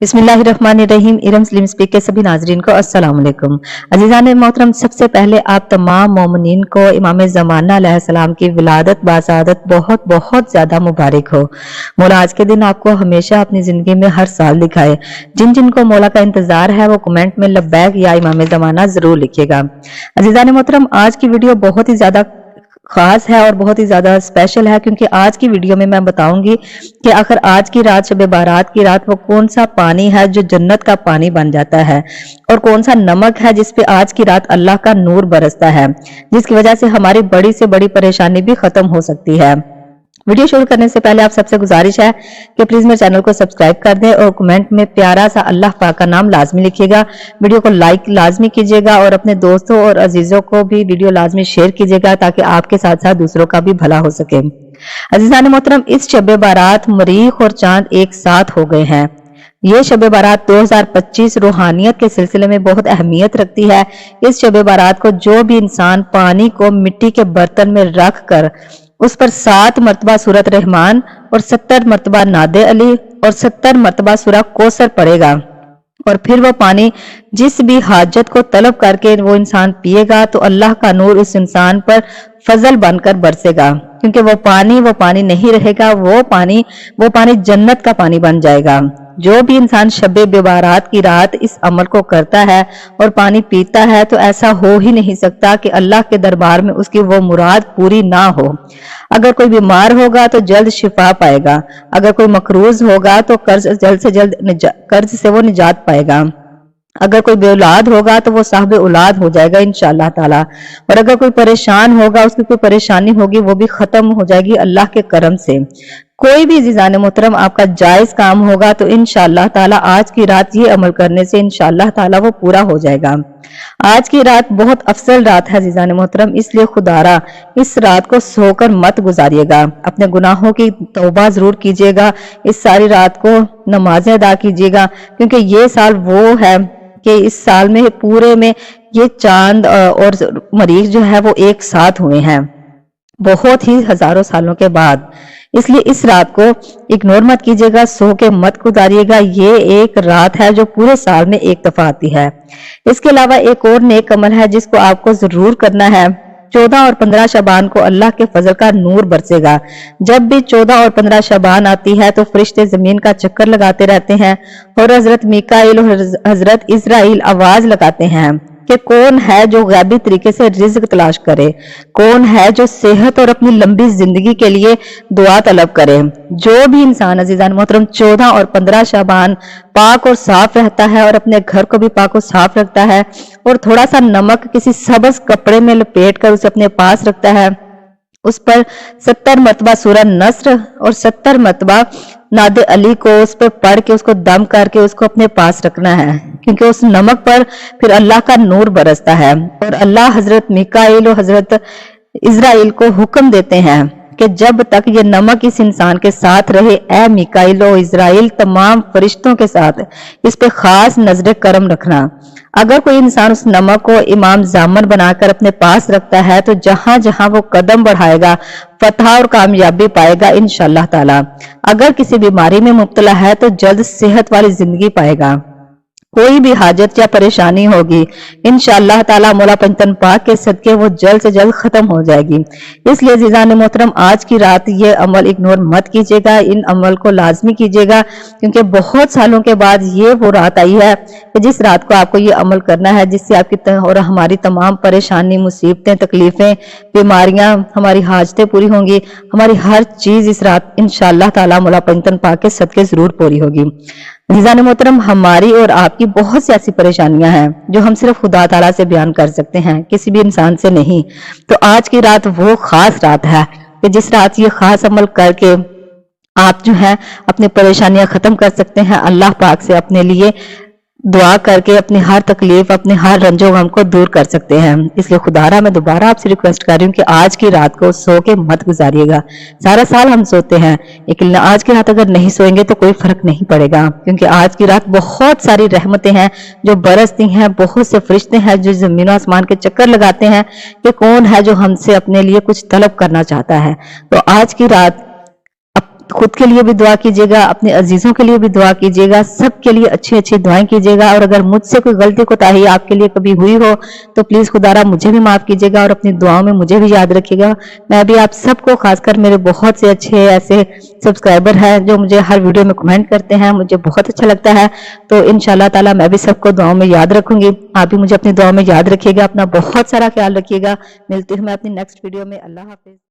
बिस्मिल्लाहिर्रहमानिर्रहीम। Iram slim speak के सभी नाजरीन को अस्सलाम वालेकुम। अजीजान मोहतरम, सबसे पहले आप तमाम मोमिनीन को इमाम ज़माना अलैहिस्सलाम की विलादत बासादत बहुत बहुत ज्यादा मुबारक हो। मौला आज के दिन आपको हमेशा अपनी जिंदगी में हर साल दिखाए। जिन जिन को मौला का इंतजार है वो कमेंट में लब्बैक या इमाम ज़माना जरूर लिखिएगा। अजीजान मोहतरम, आज की वीडियो बहुत ही ज्यादा खास है और बहुत ही ज्यादा स्पेशल है, क्योंकि आज की वीडियो में मैं बताऊंगी कि आखिर आज की रात, शब बारात की रात, वो कौन सा पानी है जो जन्नत का पानी बन जाता है और कौन सा नमक है जिस पे आज की रात अल्लाह का नूर बरसता है, जिसकी वजह से हमारी बड़ी से बड़ी परेशानी भी खत्म हो सकती है। वीडियो शुरू करने से पहले आप सबसे गुजारिश है कि प्लीज मेरे चैनल को सब्सक्राइब कर दें और कमेंट में प्यारा सा अल्लाह पाक का नाम लाजमी लिखिएगा। वीडियो को लाइक लाजमी कीजिएगा और अपने दोस्तों और अजीजों को भी वीडियो लाजमी शेयर कीजिएगा ताकि आपके साथ साथ दूसरों का भी भला हो सके। अजीजान मोहतरम, इस शब बारात मरीख और चांद एक साथ हो गए हैं। ये शब बारात 2025 रूहानियत के सिलसिले में बहुत अहमियत रखती है। इस शब बारात को जो भी इंसान पानी को मिट्टी के बर्तन में रख कर उस पर 7 मरतबा सूरत रहमान और 70 मरतबा नादे अली और 70 मरतबा सूरह कौसर पड़ेगा और फिर वो पानी जिस भी हाजत को तलब करके वो इंसान पिएगा तो अल्लाह का नूर उस इंसान पर फजल बनकर बरसेगा, क्योंकि वो पानी नहीं रहेगा, वो पानी जन्नत का पानी बन जाएगा। जो भी इंसान शब बारात की रात इस अमल को करता है और पानी पीता है तो ऐसा हो ही नहीं सकता कि अल्लाह के दरबार में उसकी वो मुराद पूरी ना हो। अगर कोई बीमार होगा तो जल्द शिफा पाएगा, अगर कोई मकरूज होगा तो कर्ज से वो निजात पाएगा, अगर कोई बेऔलाद होगा तो वो साहब औलाद हो जाएगा इंशाअल्लाह ताला, और अगर कोई परेशान होगा, उसकी कोई परेशानी होगी, वो भी खत्म हो जाएगी अल्लाह के करम से। कोई भी जीजान मोहतरम आपका जायज काम होगा तो इंशाअल्लाह ताला आज की रात ये अमल करने से इंशाअल्लाह ताला वो पूरा हो जाएगा। आज की रात बहुत अफसल रात है जीजान मोहतरम, इसलिए खुदारा इस रात को सोकर मत गुजारिएगा। अपने गुनाहों की तौबा जरूर कीजिएगा, इस सारी रात को नमाजें अदा कीजिएगा, क्योंकि ये साल वो है कि इस साल में पूरे में ये चांद और मरीख जो है वो एक साथ हुए हैं, बहुत ही हजारों सालों के बाद। इसलिए इस रात को इग्नोर मत कीजिएगा, सो के मत गुजारिएगा। ये एक रात है जो पूरे साल में एक दफा आती है। इसके अलावा एक और नेक अमल है जिसको आपको जरूर करना है। 14 और 15 शबान को अल्लाह के फजल का नूर बरसेगा। जब भी 14 और 15 शबान आती है तो फरिश्ते जमीन का चक्कर लगाते रहते हैं और हजरत मीकाईल और हजरत इजराइल आवाज लगाते हैं कि कौन है जो गैबी तरीके से रिज्क तलाश करे, कौन है जो सेहत और अपनी लंबी जिंदगी के लिए दुआ तलब करे। जो भी इंसान अजीजान मोहतरम 14 और 15 शाबान पाक और साफ रहता है और अपने घर को भी पाक और साफ रखता है और थोड़ा सा नमक किसी सब्ज कपड़े में लपेट कर उसे अपने पास रखता है, उस पर 70 मरतबा सूरह नस्र और 70 मरतबा नादे अली को उस पर पढ़ के उसको दम करके उसको अपने पास रखना है, क्योंकि उस नमक पर फिर अल्लाह का नूर बरसता है। और अल्लाह हजरत मीकाईल और हजरत इजराइल को हुक्म देते हैं कि जब तक ये नमक इस इंसान के साथ रहे, ए मीकाईल और इजराइल तमाम फरिश्तों के साथ इस पे खास नजर करम रखना। अगर कोई इंसान उस नमक को इमाम जामन बनाकर अपने पास रखता है तो जहां जहां वो कदम बढ़ाएगा फतह और कामयाबी पाएगा इंशाअल्लाह ताला। अगर किसी बीमारी में मुब्तला है तो जल्द सेहत वाली जिंदगी पाएगा। कोई भी हाजत या परेशानी होगी इंशाअल्लाह ताला मौला पंचतन पाक के सदके वो जल्द से जल्द खत्म हो जाएगी। इसलिए जीजान मोहतरम आज की रात ये अमल इग्नोर मत कीजिएगा, इन अमल को लाजमी कीजिएगा, क्योंकि बहुत सालों के बाद ये वो रात आई है कि जिस रात को आपको ये अमल करना है, जिससे आपकी और हमारी तमाम परेशानी, मुसीबतें, तकलीफें, बीमारियां, हमारी हाजतें पूरी होंगी। हमारी हर चीज इस रात इंशाअल्लाह ताला मौला पंचतन पाक के सदके जरूर पूरी होगी। जीजान मोहतरम, हमारी और आपकी बहुत सी ऐसी परेशानियां हैं जो हम सिर्फ खुदा ताला से बयान कर सकते हैं, किसी भी इंसान से नहीं। तो आज की रात वो खास रात है कि जिस रात ये खास अमल करके आप जो है अपनी परेशानियां खत्म कर सकते हैं, अल्लाह पाक से अपने लिए दुआ करके अपनी हर तकलीफ, अपने हर रंजो गम को दूर कर सकते हैं। इसलिए खुदारा मैं दोबारा आपसे रिक्वेस्ट कर रही हूँ कि आज की रात को सो के मत गुजारिएगा। सारा साल हम सोते हैं, लेकिन आज की रात अगर नहीं सोएंगे तो कोई फर्क नहीं पड़ेगा, क्योंकि आज की रात बहुत सारी रहमतें हैं जो बरसती हैं, बहुत से फरिश्ते हैं जो जमीन आसमान के चक्कर लगाते हैं कि कौन है जो हमसे अपने लिए कुछ तलब करना चाहता है। तो आज की रात खुद के लिए भी दुआ कीजिएगा, अपने अजीजों के लिए भी दुआ कीजिएगा, सबके लिए अच्छी अच्छी दुआएं कीजिएगा। और अगर मुझसे कोई गलती कोताही आपके लिए कभी हुई हो तो प्लीज खुदारा मुझे भी माफ कीजिएगा और अपनी दुआओं में मुझे भी याद रखिएगा। मैं भी आप सबको, खासकर मेरे बहुत से अच्छे ऐसे सब्सक्राइबर हैं जो मुझे हर वीडियो में कमेंट करते हैं, मुझे बहुत अच्छा लगता है। तो इंशाल्लाह ताला मैं भी सबको दुआओं में याद रखूंगी, आप भी मुझे अपनी दुआओं में याद रखिएगा। अपना बहुत सारा ख्याल रखिएगा। मिलती हूँ मैं अपनी नेक्स्ट वीडियो में। अल्लाह हाफिज।